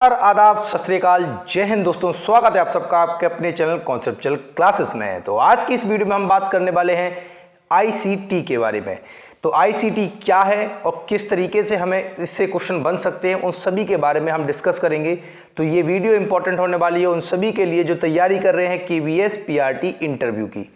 और आदाब, सत श्री अकाल, जय हिंद दोस्तों। स्वागत है आप सबका आपके अपने चैनल कॉन्सेप्चुअल क्लासेस में। तो आज की इस वीडियो में हम बात करने वाले हैं आईसीटी के बारे में। तो आईसीटी क्या है और किस तरीके से हमें इससे क्वेश्चन बन सकते हैं, उन सभी के बारे में हम डिस्कस करेंगे। तो ये वीडियो इंपॉर्टेंट होने वाली है उन सभी के लिए जो तैयारी कर रहे हैं केवीएस पीआरटी इंटरव्यू की।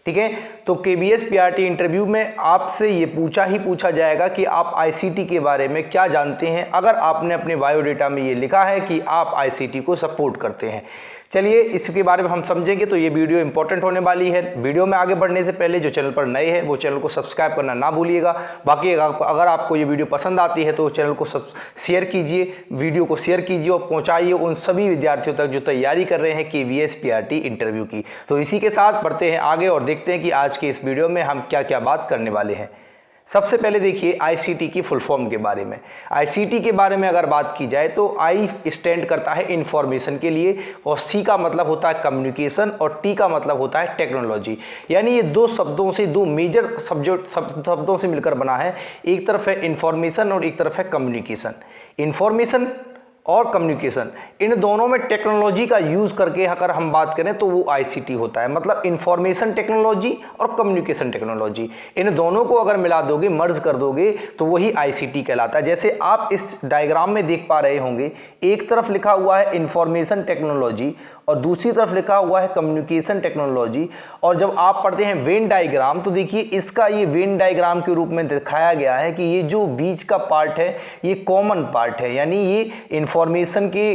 ठीक है, तो केवीएस पीआरटी इंटरव्यू में आपसे ये पूछा जाएगा कि आप आईसीटी के बारे में क्या जानते हैं, अगर आपने अपने बायोडेटा में ये लिखा है कि आप आईसीटी को सपोर्ट करते हैं। चलिए इसके बारे में हम समझेंगे। तो ये वीडियो इंपॉर्टेंट होने वाली है। वीडियो में आगे बढ़ने से पहले जो चैनल पर नए हैं वो चैनल को सब्सक्राइब करना ना भूलिएगा। बाकी अगर आपको ये वीडियो पसंद आती है तो चैनल को शेयर कीजिए, वीडियो को शेयर कीजिए और पहुंचाइए उन सभी विद्यार्थियों तक जो तैयारी कर रहे हैं केवीएस पीआरटी इंटरव्यू की। तो इसी के साथ बढ़ते हैं आगे और देखते हैं कि आज के इस वीडियो में हम क्या क्या बात करने वाले हैं। सबसे पहले देखिए आईसीटी की फुल फॉर्म के बारे में। आईसीटी के बारे में अगर बात की जाए तो आई स्टैंड करता है इंफॉर्मेशन के लिए, और सी का मतलब होता है कम्युनिकेशन, और टी का मतलब होता है टेक्नोलॉजी। यानी ये दो शब्दों से, दो मेजर शब्दों से मिलकर बना है। एक तरफ है इंफॉर्मेशन और एक तरफ है कम्युनिकेशन। इंफॉर्मेशन और कम्युनिकेशन, इन दोनों में टेक्नोलॉजी का यूज़ करके अगर हम बात करें तो वो आईसीटी होता है। मतलब इंफॉर्मेशन टेक्नोलॉजी और कम्युनिकेशन टेक्नोलॉजी, इन दोनों को अगर मिला दोगे, मर्ज कर दोगे तो वही आईसीटी कहलाता है। जैसे आप इस डायग्राम में देख पा रहे होंगे, एक तरफ लिखा हुआ है इंफॉर्मेशन टेक्नोलॉजी और दूसरी तरफ लिखा हुआ है कम्युनिकेशन टेक्नोलॉजी। और जब आप पढ़ते हैं वेन डायग्राम तो देखिए इसका ये वेन डायग्राम के रूप में दिखाया गया है कि ये जो बीच का पार्ट है ये कॉमन पार्ट है, यानी ये इंफॉर्मेशन के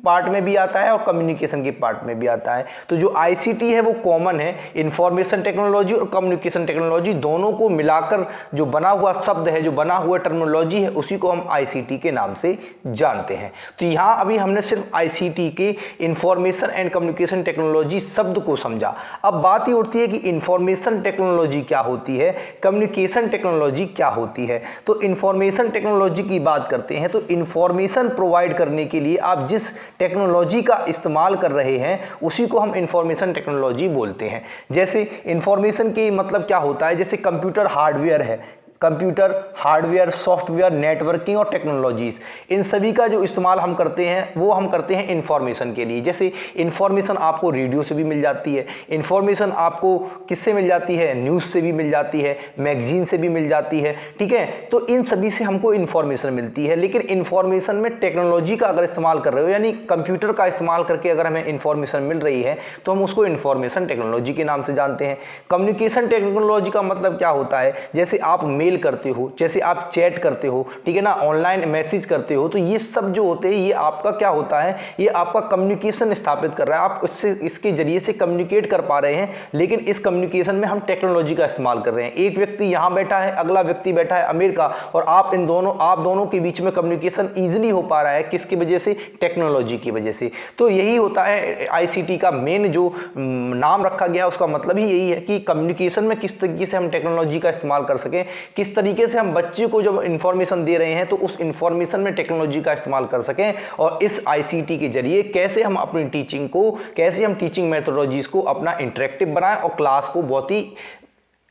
पार्ट में भी आता है और कम्युनिकेशन के पार्ट में भी आता है। तो जो आईसीटी है वो कॉमन है, इंफॉर्मेशन टेक्नोलॉजी और कम्युनिकेशन टेक्नोलॉजी दोनों को मिलाकर जो बना हुआ शब्द है, जो बना हुआ टर्मिनोलॉजी है, उसी को हम आईसीटी के नाम से जानते हैं। तो यहाँ अभी हमने सिर्फ आईसीटी के इंफॉर्मेशन एंड कम्युनिकेशन टेक्नोलॉजी शब्द को समझा। अब बात ही उठती है कि इंफॉर्मेशन टेक्नोलॉजी क्या होती है, कम्युनिकेशन टेक्नोलॉजी क्या होती है। तो इंफॉर्मेशन टेक्नोलॉजी की बात करते हैं तो इंफॉर्मेशन प्रोवाइड करने के लिए आप जिस टेक्नोलॉजी का इस्तेमाल कर रहे हैं उसी को हम इंफॉर्मेशन टेक्नोलॉजी बोलते हैं। जैसे इंफॉर्मेशन की मतलब क्या होता है, जैसे कंप्यूटर हार्डवेयर है, कंप्यूटर हार्डवेयर, सॉफ्टवेयर, नेटवर्किंग और टेक्नोलॉजीज, इन सभी का जो इस्तेमाल हम करते हैं वो हम करते हैं इंफॉर्मेशन के लिए। जैसे इंफॉर्मेशन आपको रेडियो से भी मिल जाती है, इंफॉर्मेशन आपको किससे मिल जाती है, न्यूज़ से भी मिल जाती है, मैगजीन से भी मिल जाती है। ठीक है, तो इन सभी से हमको इंफॉर्मेशन मिलती है। लेकिन इंफॉर्मेशन में टेक्नोलॉजी का अगर इस्तेमाल कर रहे हो, यानी कंप्यूटर का इस्तेमाल करके अगर हमें इंफॉर्मेशन मिल रही है तो हम उसको इंफॉर्मेशन टेक्नोलॉजी के नाम से जानते हैं। कम्युनिकेशन टेक्नोलॉजी का मतलब क्या होता है, जैसे आप मेल करते हो, जैसे आप चैट करते हो, ठीक है ना, ऑनलाइन मैसेज करते हो, तो ये सब जो होते हैं ये आपका क्या होता है, ये आपका कम्युनिकेशन स्थापित कर रहा है। आप इसके जरिए से कम्युनिकेट कर पा रहे हैं, लेकिन इस कम्युनिकेशन में हम टेक्नोलॉजी का इस्तेमाल कर रहे हैं। एक व्यक्ति यहाँ बैठा है, अगला व्यक्ति बैठा है अमेरिका, और आप दोनों के बीच में कम्युनिकेशन ईजिली हो पा रहा है। किसकी वजह से, टेक्नोलॉजी की वजह से। तो यही होता है आईसीटी का मेन जो नाम रखा गया, उसका मतलब ही यही है कि कम्युनिकेशन में किस तरीके से हम टेक्नोलॉजी का इस्तेमाल कर सकें, किस तरीके से हम बच्चे को जब इंफॉर्मेशन दे रहे हैं तो उस इंफॉर्मेशन में टेक्नोलॉजी का इस्तेमाल कर सकें, और इस आईसीटी के जरिए कैसे हम अपनी टीचिंग को, कैसे हम टीचिंग मेथोडोलॉजीज को अपना इंटरेक्टिव बनाएं और क्लास को बहुत ही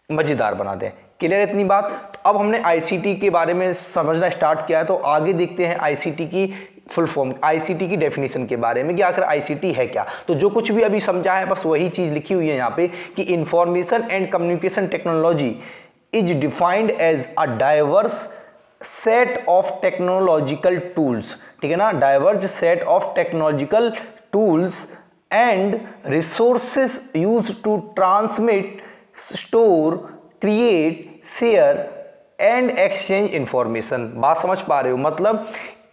मजेदार बना दें। क्लियर इतनी बात। तो अब हमने आईसीटी के बारे में समझना स्टार्ट किया है, तो आगे देखते हैं आईसीटी की फुल फॉर्म, आईसीटी की डेफिनेशन के बारे में कि आखिर आईसीटी है क्या। तो जो कुछ भी अभी समझा है बस वही चीज़ लिखी हुई है यहाँ पे कि information and communication technology is defined as a diverse set of technological tools, ठीक है ना, diverse set of technological tools and resources used to transmit, store, create, share and exchange information। बात समझ पा रहे हो, मतलब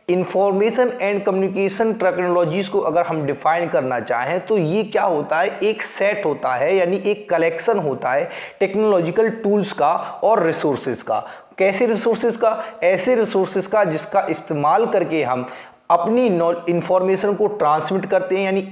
इंफॉर्मेशन एंड कम्युनिकेशन टेक्नोलॉजीज को अगर हम डिफाइन करना चाहें तो ये क्या होता है, एक सेट होता है, यानी एक कलेक्शन होता है टेक्नोलॉजिकल टूल्स का और रिसोर्सेज का। कैसे रिसोर्सेज का, ऐसे रिसोर्सेज का जिसका इस्तेमाल करके हम अपनी इंफॉर्मेशन को ट्रांसमिट करते हैं, यानी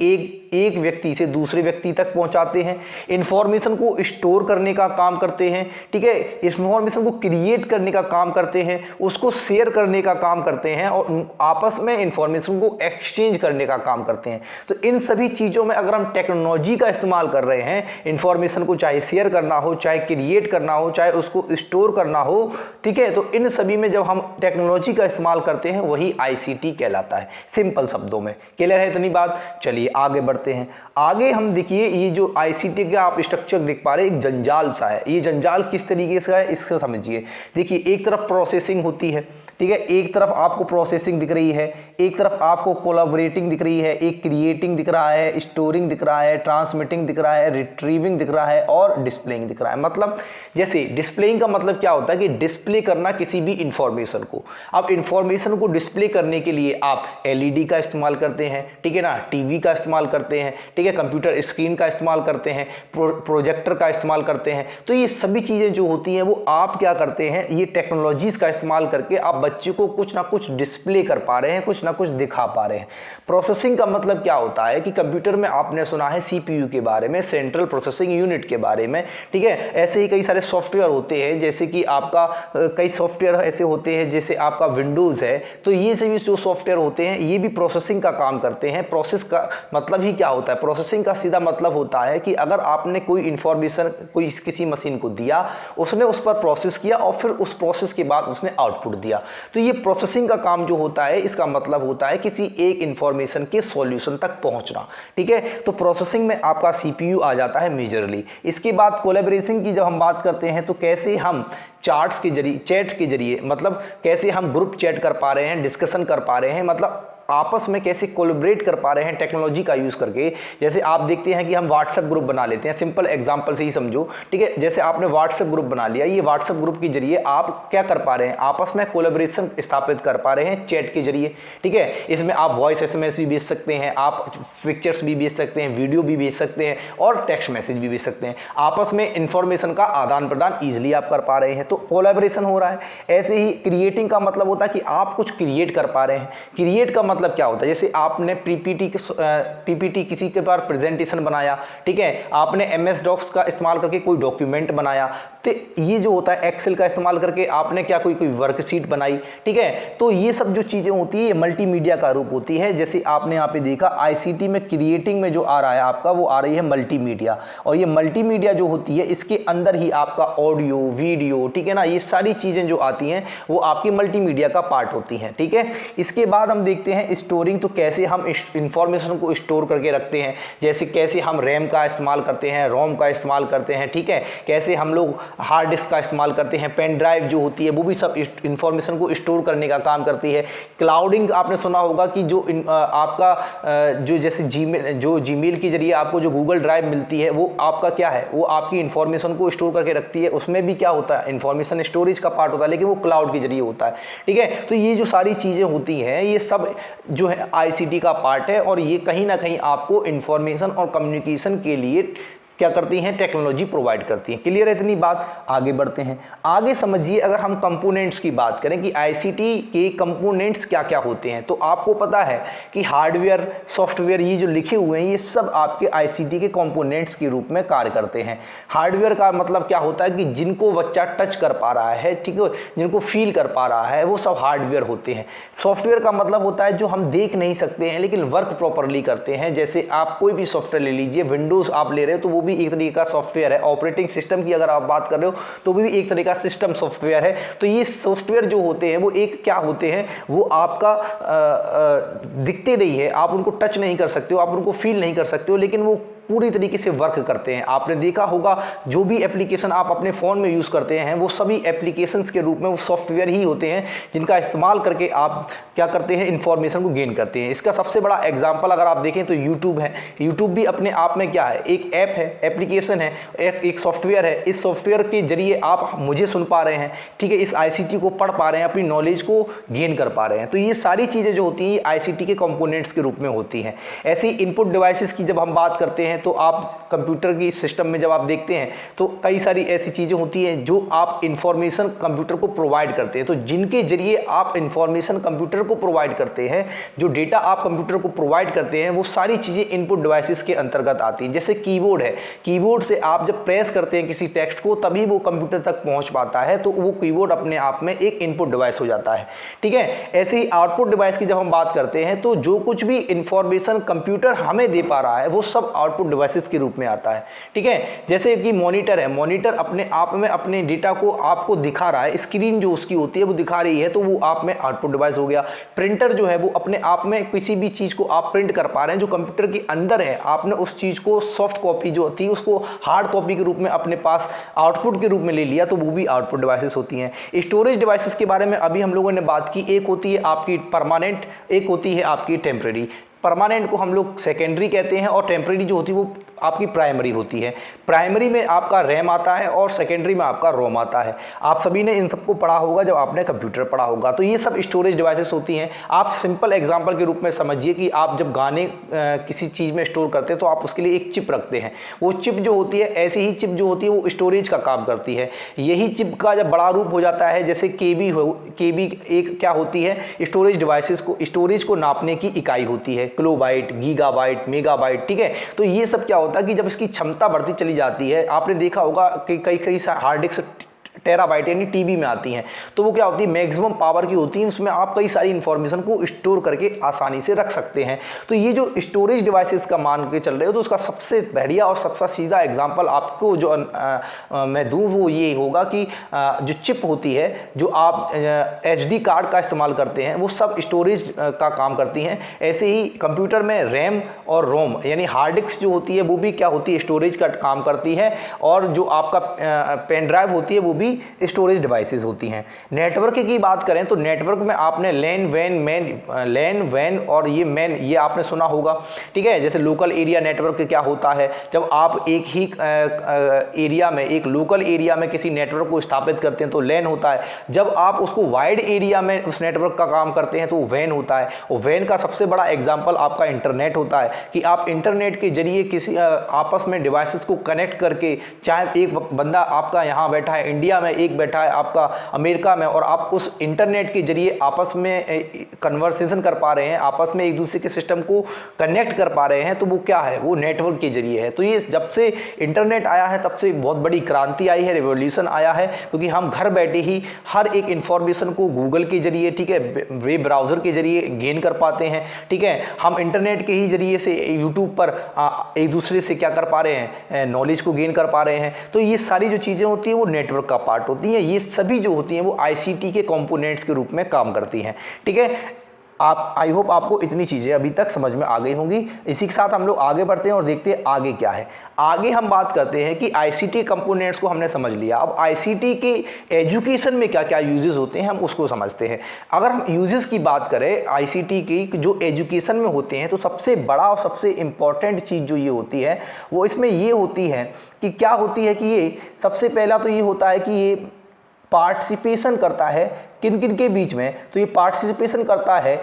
एक व्यक्ति से दूसरे व्यक्ति तक पहुंचाते हैं, इंफॉर्मेशन को स्टोर करने का काम करते हैं, ठीक है, इंफॉर्मेशन को क्रिएट करने का काम करते हैं, उसको शेयर करने का काम करते हैं, और आपस में इंफॉर्मेशन को एक्सचेंज करने का काम करते हैं। तो इन सभी चीज़ों में अगर हम टेक्नोलॉजी का इस्तेमाल कर रहे हैं, इंफॉर्मेशन को चाहे शेयर करना हो, चाहे क्रिएट करना हो, चाहे उसको स्टोर करना हो, ठीक है, तो इन सभी में जब हम टेक्नोलॉजी का इस्तेमाल करते हैं वही आईसीटी कहलाता है। जाता है, सिंपल शब्दों में। क्लियर है इतनी बात? चलिए आगे बढ़ते हैं। आगे हम देखिए ये जो आईसीटी का आप स्ट्रक्चर देख पा रहे हैं, एक जंजाल सा है। ये जंजाल किस तरीके से है इसको समझिए। देखिए एक तरफ प्रोसेसिंग होती है, ठीक है, एक तरफ आपको प्रोसेसिंग दिख रही है, एक तरफ आपको कोलैबोरेटिंग दिख रही है, एक क्रिएटिंग दिख रहा है, स्टोरिंग दिख रहा है, ट्रांसमिटिंग दिख रहा है, रिट्रीविंग दिख रहा है और डिस्प्लेइंग दिख रहा है। मतलब जैसे डिस्प्लेइंग का मतलब क्या होता है कि डिस्प्ले करना किसी भी इंफॉर्मेशन को। अब इंफॉर्मेशन को डिस्प्ले करने के लिए आप एलईडी का इस्तेमाल करते हैं, ठीक है ना, टीवी का इस्तेमाल करते हैं, ठीक है, कंप्यूटर स्क्रीन का इस्तेमाल करते हैं, प्रोजेक्टर का इस्तेमाल करते हैं। तो ये सभी चीज़ें जो होती हैं वो आप क्या करते हैं, ये टेक्नोलॉजीज़ का इस्तेमाल करके आप बच्चे को कुछ ना कुछ डिस्प्ले कर पा रहे हैं, कुछ ना कुछ दिखा पा रहे हैं। प्रोसेसिंग का मतलब क्या होता है कि कंप्यूटर में आपने सुना है सीपीयू के बारे में, सेंट्रल प्रोसेसिंग यूनिट के बारे में, ठीक है। ऐसे ही कई सारे सॉफ्टवेयर होते हैं, जैसे कि आपका कई सॉफ्टवेयर ऐसे होते हैं जैसे आपका विंडोज़ है, तो ये सभी जो सॉफ्टवेयर होते हैं ये भी प्रोसेसिंग का काम करते हैं। प्रोसेस का मतलब ही क्या होता है? प्रोसेसिंग का सीधा मतलब होता है कि अगर आपने कोई इंफॉर्मेशन कोई किसी मशीन को दिया, उसने उस पर प्रोसेस किया और फिर उस प्रोसेस के बाद उसने आउटपुट दिया। तो ये प्रोसेसिंग का काम जो होता है इसका मतलब होता है किसी एक इंफॉर्मेशन के सॉल्यूशन तक पहुंचना, ठीक है। तो प्रोसेसिंग में आपका सीपीयू आ जाता है मेजरली। इसके बाद कोलैबोरेशन की जब हम बात करते हैं तो कैसे हम चार्ट्स के जरिए, चैट्स के जरिए, मतलब कैसे हम ग्रुप चैट कर पा रहे हैं, डिस्कशन कर पा रहे हैं, मतलब आपस में कैसे कोलैबोरेट कर पा रहे हैं टेक्नोलॉजी का यूज़ करके। जैसे आप देखते हैं कि हम व्हाट्सएप ग्रुप बना लेते हैं, सिंपल एग्जांपल से ही समझो, ठीक है। जैसे आपने व्हाट्सएप ग्रुप बना लिया, ये व्हाट्सएप ग्रुप के जरिए आप क्या कर पा रहे हैं, आपस में कोलैबोरेशन स्थापित कर पा रहे हैं चैट के जरिए, ठीक है। इसमें आप वॉइस एसएमएस भी भेज सकते हैं, आप पिक्चर्स भी भेज सकते हैं, वीडियो भी भेज सकते हैं और टेक्स्ट मैसेज भी भेज सकते हैं। आपस में इंफॉर्मेशन का आदान प्रदान ईजिली आप कर पा रहे हैं, तो कोलैबोरेशन हो रहा है। ऐसे ही क्रिएटिंग का मतलब होता है कि आप कुछ क्रिएट कर पा रहे हैं। क्रिएट का मतलब क्या होता है? जैसे आपने पीपीटी किसी के पास प्रेजेंटेशन बनाया, ठीक है, आपने एमएस डॉक्स का इस्तेमाल करके कोई डॉक्यूमेंट बनाया, तो ये जो होता है एक्सेल का इस्तेमाल करके आपने क्या कोई वर्कशीट बनाई, ठीक है। तो ये सब जो चीज़ें होती है ये मल्टीमीडिया का रूप होती है। जैसे आपने यहाँ पे देखा आईसीटी में क्रिएटिंग में जो आ रहा है आपका, वो आ रही है मल्टीमीडिया, और ये मल्टीमीडिया जो होती है इसके अंदर ही आपका ऑडियो वीडियो, ठीक है ना, ये सारी चीज़ें जो आती हैं वो आपकी मल्टीमीडिया का पार्ट होती हैं, ठीक है। इसके बाद हम देखते हैं स्टोरिंग, तो कैसे हम इंफॉर्मेशन को स्टोर करके रखते हैं, जैसे कैसे हम रैम का इस्तेमाल करते हैं, रोम का इस्तेमाल करते हैं, ठीक है, कैसे हम लोग हार्ड डिस्क का इस्तेमाल करते हैं, पेन ड्राइव जो होती है वो भी सब इंफॉर्मेशन को स्टोर करने का काम करती है। क्लाउडिंग आपने सुना होगा कि जो आपका जो जैसे जीमेल के जरिए आपको जो गूगल ड्राइव मिलती है वो आपका क्या है, वो आपकी इंफॉर्मेशन को स्टोर करके रखती है। उसमें भी क्या होता है, इंफॉर्मेशन स्टोरेज का पार्ट होता है, लेकिन वो क्लाउड के जरिए होता है, ठीक है। तो ये जो सारी चीज़ें होती हैं ये सब जो है आईसीटी का पार्ट है, और ये कहीं ना कहीं आपको इंफॉर्मेशन और कम्युनिकेशन के लिए क्या करती हैं, टेक्नोलॉजी प्रोवाइड करती हैं। क्लियर है इतनी बात? आगे बढ़ते हैं। आगे समझिए, अगर हम कंपोनेंट्स की बात करें कि आईसीटी के कंपोनेंट्स क्या क्या होते हैं, तो आपको पता है कि हार्डवेयर सॉफ्टवेयर ये जो लिखे हुए हैं ये सब आपके आईसीटी के कंपोनेंट्स के रूप में कार्य करते हैं। हार्डवेयर का मतलब क्या होता है कि जिनको बच्चा टच कर पा रहा है, ठीक है, जिनको फील कर पा रहा है, वो सब हार्डवेयर होते हैं। सॉफ्टवेयर का मतलब होता है जो हम देख नहीं सकते हैं लेकिन वर्क प्रॉपरली करते हैं। जैसे आप कोई भी सॉफ्टवेयर ले लीजिए, विंडोज़ आप ले रहे हो तो वो भी एक तरीके का सॉफ्टवेयर है। ऑपरेटिंग सिस्टम की अगर आप बात कर रहे हो तो भी एक तरीके का सिस्टम सॉफ्टवेयर है। तो ये सॉफ्टवेयर जो होते हैं वो एक क्या होते हैं, वो आपका दिखते नहीं है, आप उनको टच नहीं कर सकते हो, आप उनको फील नहीं कर सकते हो, लेकिन वो पूरी तरीके से वर्क करते हैं। आपने देखा होगा जो भी एप्लीकेशन आप अपने फ़ोन में यूज़ करते हैं वो सभी एप्लीकेशंस के रूप में वो सॉफ्टवेयर ही होते हैं जिनका इस्तेमाल करके आप क्या करते हैं, इन्फॉर्मेशन को गेन करते हैं। इसका सबसे बड़ा एग्जांपल अगर आप देखें तो यूट्यूब है। यूट्यूब भी अपने आप में क्या है, एक ऐप है, एप्लीकेशन है, एक सॉफ्टवेयर है। इस सॉफ्टवेयर के जरिए आप मुझे सुन पा रहे हैं, ठीक है, इस आईसीटी को पढ़ पा रहे हैं, अपनी नॉलेज को गेन कर पा रहे हैं। तो ये सारी चीज़ें जो होती हैं आईसीटी के कंपोनेंट्स के रूप में होती हैं। ऐसी इनपुट डिवाइसेस की जब हम बात करते हैं तो आप कंप्यूटर की सिस्टम में जब आप देखते हैं तो कई सारी ऐसी चीज़ें होती हैं जो आप इंफॉर्मेशन कंप्यूटर को प्रोवाइड करते हैं। तो जिनके जरिए आप इंफॉर्मेशन कंप्यूटर को प्रोवाइड करते हैं, जो डेटा आप कंप्यूटर को प्रोवाइड करते हैं, वो सारी चीज़ें इनपुट डिवाइसेस के अंतर्गत आती हैं। जैसे कीबोर्ड है, कीबोर्ड से आप जब प्रेस करते हैं किसी टेक्स्ट को तभी वो कंप्यूटर तक पहुंच पाता है, तो वो कीबोर्ड अपने आप में एक इनपुट डिवाइस हो जाता है, ठीक है। ऐसे ही आउटपुट डिवाइस की जब हम बात करते हैं तो जो कुछ भी इंफॉर्मेशन कंप्यूटर हमें दे पा रहा है वो सब आउटपुट आउटपुट डिवाइसेस के रूप में आता है। ठीक है, जैसे कि मॉनिटर है, मॉनिटर अपने आप में अपने डेटा को आपको दिखा रहा है, स्क्रीन जो उसकी होती है वो दिखा रही है, तो वो आप में आउटपुट डिवाइस हो गया। प्रिंटर जो है वो अपने आप में किसी भी चीज़ को आप प्रिंट कर पा रहे हैं जो कंप्यूटर के अंदर है, आपने उस चीज़ को सॉफ्ट कॉपी जो होती है उसको हार्ड कॉपी के रूप में अपने पास आउटपुट के रूप में ले लिया, तो वो भी आउटपुट डिवाइसेस होती हैं। स्टोरेज डिवाइसेस के बारे में अभी हम लोगों ने बात की, एक होती है आपकी परमानेंट, एक होती है आपकी टेम्परेरी। परमानेंट को हम लोग सेकेंडरी कहते हैं और टेम्परेरी जो होती है वो आपकी प्राइमरी होती है। प्राइमरी में आपका रैम आता है और सेकेंडरी में आपका रोम आता है। आप सभी ने इन सबको पढ़ा होगा जब आपने कंप्यूटर पढ़ा होगा। तो ये सब स्टोरेज डिवाइसेस होती हैं। आप सिंपल एग्जांपल के रूप में समझिए कि आप जब गाने किसी चीज़ में स्टोर करते हैं तो आप उसके लिए एक चिप रखते हैं। वो चिप जो होती है, ऐसी ही चिप जो होती है वो स्टोरेज का काम करती है। यही चिप का जब बड़ा रूप हो जाता है, जैसे केबी हो, केबी एक क्या होती है, स्टोरेज डिवाइसेस को, स्टोरेज को नापने की इकाई होती है, किलोबाइट, गीगाबाइट, मेगाबाइट। ठीक है, तो ये सब क्या होता है कि जब इसकी क्षमता बढ़ती चली जाती है, आपने देखा होगा कि कई हार्ड डिस्क टेराबाइट यानी टीबी में आती हैं, तो वो क्या होती है, मैक्सिमम पावर की होती है, उसमें आप कई सारी इंफॉर्मेशन को स्टोर करके आसानी से रख सकते हैं। तो ये जो स्टोरेज डिवाइसेस का मान के चल रहे हो, तो उसका सबसे बढ़िया और सबसे सीधा एग्जांपल आपको जो मैं दूं वो ये होगा कि जो चिप होती है, जो आप SD कार्ड का इस्तेमाल करते हैं, वो सब स्टोरेज का काम करती हैं। ऐसे ही कंप्यूटर में रैम और रोम यानी हार्ड डिस्क जो होती है वो भी क्या होती है, स्टोरेज का काम करती है। और जो आपका पेन ड्राइव होती है वो भी स्टोरेज डिवाइसेस होती हैं। नेटवर्क की बात करें तो नेटवर्क में आपने लैन वैन और ये मैन, ये आपने सुना होगा। ठीक है, जैसे लोकल एरिया नेटवर्क क्या होता है, जब आप एक ही एरिया में, एक लोकल एरिया में किसी नेटवर्क को स्थापित करते हैं तो लैन होता है। जब आप उसको वाइड एरिया में उस नेटवर्क का काम करते हैं तो वैन होता है। और वैन का सबसे बड़ा एग्जाम्पल आपका इंटरनेट होता है कि आप इंटरनेट के जरिए किसी आपस में डिवाइसेस को कनेक्ट करके, चाहे एक बंदा आपका यहाँ बैठा है इंडिया में, एक बैठा है आपका अमेरिका में, और आप उस इंटरनेट के जरिए आपस में कन्वर्सेशन कर पा रहे हैं, आपस में एक दूसरे के सिस्टम को कनेक्ट कर पा रहे हैं, तो वो क्या है, वो नेटवर्क के जरिए है। तो ये जब से इंटरनेट आया है तब से बहुत बड़ी क्रांति आई है, रिवॉल्यूशन आया है, क्योंकि हम घर बैठे ही हर एक इंफॉर्मेशन को गूगल के जरिए, ठीक है, वेब ब्राउज़र के जरिए गेन कर पाते हैं। ठीक है, हम इंटरनेट के ही जरिए से यूट्यूब पर एक दूसरे से क्या कर पा रहे हैं, नॉलेज को गेन कर पा रहे हैं। तो ये सारी जो चीज़ें होती हैं वो नेटवर्क का पार्ट होती हैं। ये सभी जो होती हैं वो ICT के कंपोनेंट्स के रूप में काम करती हैं। ठीक है, आप, आई होप आपको इतनी चीज़ें अभी तक समझ में आ गई होंगी। इसी के साथ हम लोग आगे बढ़ते हैं और देखते हैं आगे क्या है। आगे हम बात करते हैं कि ICT कंपोनेंट्स को हमने समझ लिया, अब ICT के एजुकेशन में क्या क्या यूजेस होते हैं हम उसको समझते हैं। अगर हम यूजेस की बात करें ICT की जो एजुकेशन में होते हैं, तो सबसे बड़ा और सबसे इम्पॉर्टेंट चीज़ जो ये होती है वो इसमें ये होती है कि क्या होती है कि ये सबसे पहला तो ये होता है कि ये पार्टिसिपेशन करता है किन किन के बीच में, तो ये पार्टिसिपेशन करता है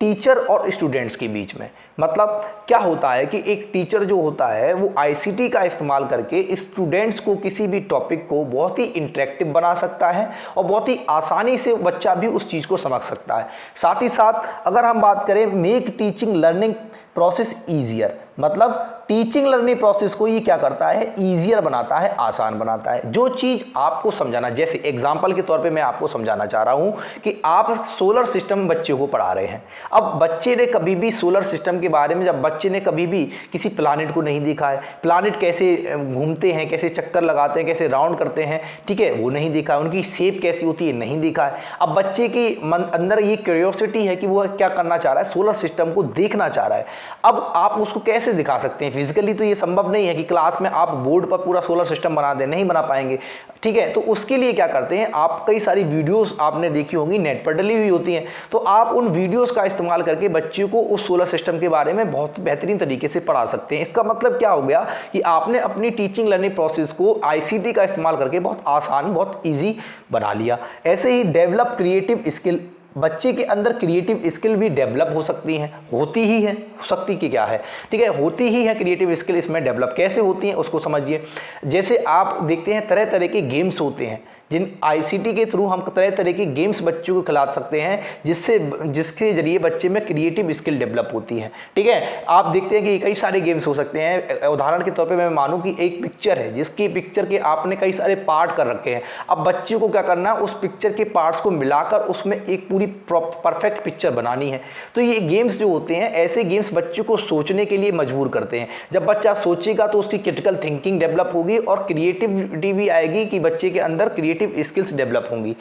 टीचर और स्टूडेंट्स के बीच में। मतलब क्या होता है कि एक टीचर जो होता है वो ICT का इस्तेमाल करके स्टूडेंट्स को किसी भी टॉपिक को बहुत ही इंटरेक्टिव बना सकता है और बहुत ही आसानी से बच्चा भी उस चीज़ को समझ सकता है। साथ ही साथ अगर हम बात करें make teaching learning process easier, मतलब टीचिंग लर्निंग प्रोसेस को ये क्या करता है, ईजियर बनाता है, आसान बनाता है। जो चीज़ आपको समझाना, जैसे एग्जाम्पल के तौर पे मैं आपको समझाना चाह रहा हूँ कि आप सोलर सिस्टम बच्चे को पढ़ा रहे हैं। अब बच्चे ने कभी भी सोलर सिस्टम के बारे में, जब बच्चे ने कभी भी किसी प्लानिट को नहीं देखा है, प्लानिट कैसे घूमते हैं, कैसे चक्कर लगाते हैं, कैसे राउंड करते हैं, ठीक है, वो नहीं देखा है, उनकी शेप कैसी होती है नहीं देखा है। अब बच्चे के मन अंदर ये क्यूरियोसिटी है कि वो क्या करना चाह रहा है, सोलर सिस्टम को देखना चाह रहा है। अब आप उसको कैसे दिखा सकते हैं, फिजिकली तो ये संभव नहीं है कि क्लास में आप बोर्ड पर पूरा सोलर सिस्टम बना दें, नहीं बना पाएंगे। ठीक है, तो उसके लिए क्या करते हैं आप, कई सारी वीडियोस आपने देखी होंगी, नेट पर डली हुई होती हैं, तो आप उन वीडियोस का इस्तेमाल करके बच्चों को उस सोलर सिस्टम के बारे में बहुत बेहतरीन तरीके से पढ़ा सकते हैं। इसका मतलब क्या हो गया कि आपने अपनी टीचिंग लर्निंग प्रोसेस को ICT का इस्तेमाल करके बहुत आसान, बहुत ईजी बना लिया। ऐसे ही डेवलप क्रिएटिव स्किल, बच्चे के अंदर क्रिएटिव स्किल भी डेवलप हो सकती हैं, होती ही है, सकती की क्या है, ठीक है, होती ही है क्रिएटिव स्किल। इसमें डेवलप कैसे होती हैं उसको समझिए। जैसे आप देखते हैं तरह तरह के गेम्स होते हैं जिन ICT के थ्रू हम तरह तरह के गेम्स बच्चों को खिला सकते हैं, जिसके जरिए बच्चे में क्रिएटिव स्किल डेवलप होती है। ठीक है, आप देखते हैं कि कई सारे गेम्स हो सकते हैं। उदाहरण के तौर पे मैं मानूं कि एक पिक्चर है, जिसकी पिक्चर के आपने कई सारे पार्ट कर रखे हैं। अब बच्चे को क्या करना है, उस पिक्चर के पार्ट्स को मिलाकर उसमें एक पूरी परफेक्ट पिक्चर बनानी है। तो ये गेम्स जो होते हैं, ऐसे गेम्स बच्चों को सोचने के लिए मजबूर करते हैं। जब बच्चा सोचेगा तो उसकी क्रिटिकल थिंकिंग डेवलप होगी और क्रिएटिविटी भी आएगी कि बच्चे के अंदर क्रिएटिव स्किल्स डेवलप होंगी।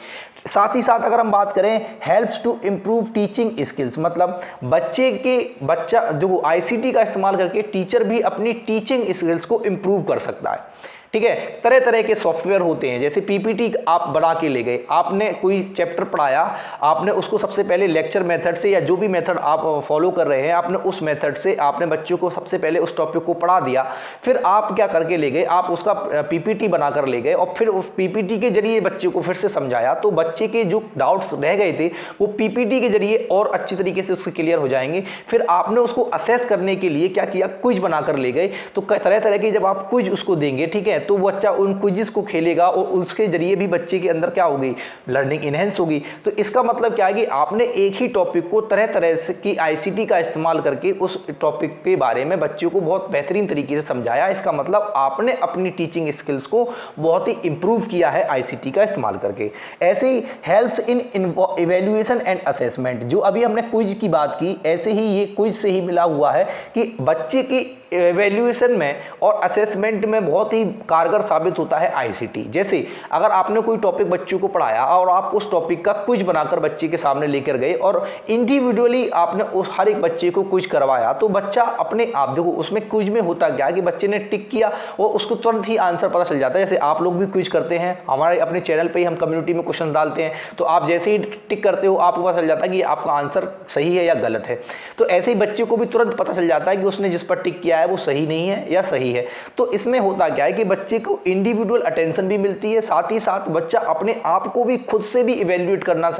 साथ ही साथ अगर हम बात करें helps to improve teaching skills, मतलब बच्चा जो आईसीटी का इस्तेमाल करके टीचर भी अपनी टीचिंग स्किल्स को इम्प्रूव कर सकता है। ठीक है, तरह तरह के सॉफ्टवेयर होते हैं, जैसे पीपीटी आप बना के ले गए, आपने कोई चैप्टर पढ़ाया, आपने उसको सबसे पहले लेक्चर मेथड से या जो भी मेथड आप फॉलो कर रहे हैं, आपने उस मेथड से आपने बच्चों को सबसे पहले उस टॉपिक को पढ़ा दिया। फिर आप क्या करके ले गए, आप उसका पीपीटी बनाकर ले गए और फिर उस पीपीटी के जरिए बच्चे को फिर से समझाया, तो बच्चे के जो डाउट्स रह गए थे वो पीपीटी के जरिए और अच्छी तरीके से उसके क्लियर हो जाएंगे। फिर आपने उसको असेस करने के लिए क्या किया, क्विज बनाकर ले गए। तो तरह तरह की जब आप क्विज उसको देंगे, ठीक है, तो बच्चा उन क्विज़ को खेलेगा और उसके जरिए भी बच्चे के अंदर क्या होगी, लर्निंग इनहेंस होगी। तो इसका मतलब क्या है कि आपने एक ही टॉपिक को तरह तरह से की आईसीटी का इस्तेमाल करके उस टॉपिक के बारे में बच्चों को बहुत बेहतरीन तरीके से समझाया। इसका मतलब आपने अपनी टीचिंग स्किल्स को बहुत ही इंप्रूव किया है आईसीटी का इस्तेमाल करके। ऐसे he helps in evaluation and assessment, जो अभी हमने क्विज की बात की, ऐसे ही ये क्विज से ही मिला हुआ है कि बच्चे की एवेल्यूएशन में और असेसमेंट में बहुत ही कारगर साबित होता है आईसीटी। जैसे अगर आपने कोई टॉपिक बच्चों को पढ़ाया और आप उस टॉपिक का क्विज बनाकर बच्चे के सामने लेकर गए और इंडिविजुअली आपने उस हर एक बच्चे को क्विज करवाया, तो बच्चा अपने आप, देखो उसमें क्विज में होता क्या कि बच्चे ने टिक किया और उसको तुरंत ही आंसर पता चल जाता है। जैसे आप लोग भी क्विज करते हैं, हमारे अपने चैनल पर ही हम कम्युनिटी में क्वेश्चन डालते हैं, तो आप जैसे ही टिक करते हो आपको पता चल जाता है कि आपका आंसर सही है या गलत है। तो ऐसे ही बच्चे को भी तुरंत पता चल जाता है कि उसने जिस पर टिक किया है वो सही नहीं है या सही है। तो इसमें होता क्या है कि बच्चे को इंडिविजुअल अटेंशन भी मिलती है, साथ ही साथ बच्चा अपने आप को भी खुद से भी इवेल्युएट करना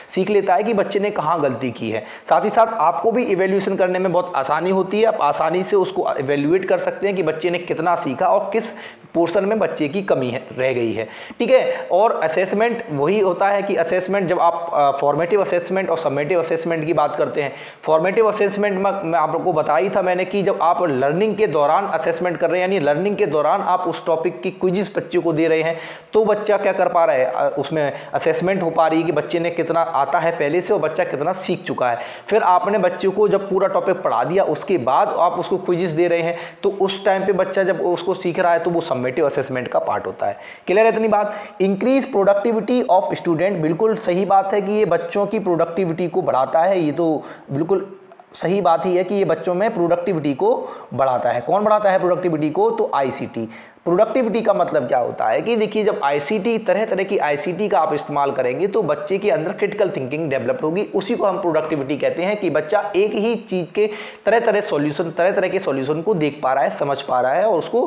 सीख लेता है कि बच्चे ने कहाँ गलती की है। साथ ही साथ आपको भी इवेल्यूएशन करने में बहुत आसानी होती है, आप आसानी से उसको इवेल्युएट कर सकते हैं कि बच्चे ने कितना सीखा और किस पोर्शन में बच्चे की कमी है रह गई है। ठीक है, और असेसमेंट वही होता है कि असेसमेंट जब आप फॉर्मेटिव असेसमेंट और समेटिव असेसमेंट की बात करते हैं, फॉर्मेटिव असेसमेंट में मैं आपको बताई था मैंने कि जब आप लर्निंग के दौरान असेसमेंट कर रहे हैं, यानी लर्निंग के दौरान आप उस टॉपिक की क्विज़ बच्चे को दे रहे हैं, तो बच्चा क्या कर पा रहा है, उसमें असेसमेंट हो पा रही है कि बच्चे ने कितना आता है पहले से और बच्चा कितना सीख चुका है। फिर आपने बच्चे को जब पूरा टॉपिक पढ़ा दिया उसके बाद आप उसको क्विज़ दे रहे हैं, तो उस टाइम पे बच्चा जब उसको सीख रहा है तो वो समेटिव असेसमेंट का पार्ट होता है। क्लियर है इतनी बात। इंक्रीज प्रोडक्टिविटी ऑफ स्टूडेंट, बिल्कुल सही बात है कि ये बच्चों की प्रोडक्टिविटी को बढ़ाता है, ये तो बिल्कुल सही बात ही है कि ये बच्चों में प्रोडक्टिविटी को बढ़ाता है। कौन बढ़ाता है प्रोडक्टिविटी को, तो आईसीटी। प्रोडक्टिविटी का मतलब क्या होता है कि देखिए जब आईसीटी, तरह तरह की आईसीटी का आप इस्तेमाल करेंगे तो बच्चे के अंदर क्रिटिकल थिंकिंग डेवलप होगी, उसी को हम प्रोडक्टिविटी कहते हैं कि बच्चा एक ही चीज़ के तरह तरह के सॉल्यूशन को देख पा रहा है, समझ पा रहा है और उसको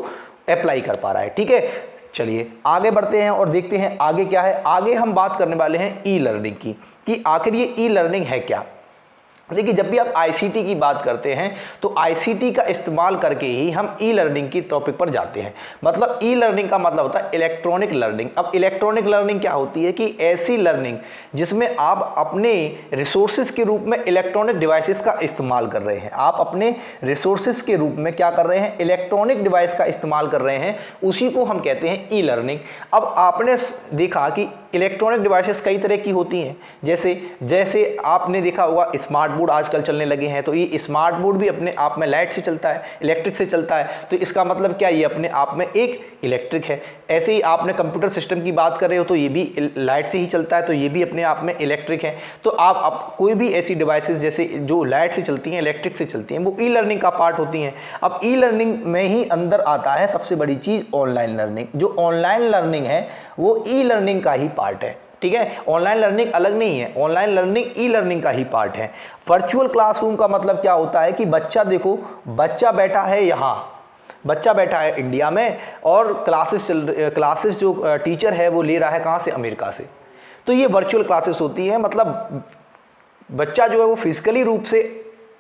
अप्लाई कर पा रहा है। ठीक है, चलिए आगे बढ़ते हैं और देखते हैं आगे क्या है। आगे हम बात करने वाले हैं ई लर्निंग की, कि आखिर ये ई लर्निंग है क्या। देखिए जब भी आप आईसीटी की बात करते हैं तो आईसीटी का इस्तेमाल करके ही हम ई लर्निंग की टॉपिक पर जाते हैं। मतलब ई लर्निंग का मतलब होता है इलेक्ट्रॉनिक लर्निंग। अब इलेक्ट्रॉनिक लर्निंग क्या होती है कि ऐसी लर्निंग जिसमें आप अपने रिसोर्सेज के रूप में इलेक्ट्रॉनिक डिवाइसेस का इस्तेमाल कर रहे हैं। आप अपने रिसोर्सेज के रूप में क्या कर रहे हैं, इलेक्ट्रॉनिक डिवाइस का इस्तेमाल कर रहे हैं, उसी को हम कहते हैं ई लर्निंग। अब आपने देखा कि इलेक्ट्रॉनिक डिवाइसेस कई तरह की होती हैं, जैसे आपने देखा होगा स्मार्ट बोर्ड आजकल चलने लगे हैं, तो ये स्मार्ट बोर्ड भी अपने आप में लाइट से चलता है, इलेक्ट्रिक से चलता है, तो इसका मतलब क्या, ये अपने आप में एक इलेक्ट्रिक है। ऐसे ही आपने कंप्यूटर सिस्टम की बात कर रहे हो तो ये भी लाइट से ही चलता है, तो ये भी अपने आप में इलेक्ट्रिक है। तो आप कोई भी ऐसी डिवाइसेस जैसे जो लाइट से चलती हैं, इलेक्ट्रिक से चलती हैं, वो ई लर्निंग का पार्ट होती हैं। अब ई लर्निंग में ही अंदर आता है सबसे बड़ी चीज़ ऑनलाइन लर्निंग। जो ऑनलाइन लर्निंग है वो ई लर्निंग का ही पार्ट है। ठीक है, ऑनलाइन लर्निंग अलग नहीं है, ऑनलाइन लर्निंग ई लर्निंग का ही पार्ट है। वर्चुअल क्लासरूम का मतलब क्या होता है कि बच्चा, देखो बच्चा बैठा है यहाँ, बच्चा बैठा है इंडिया में और क्लासेस जो टीचर है वो ले रहा है कहाँ से, अमेरिका से। तो ये वर्चुअल क्लासेस होती है। मतलब बच्चा जो है वो फिजिकली रूप से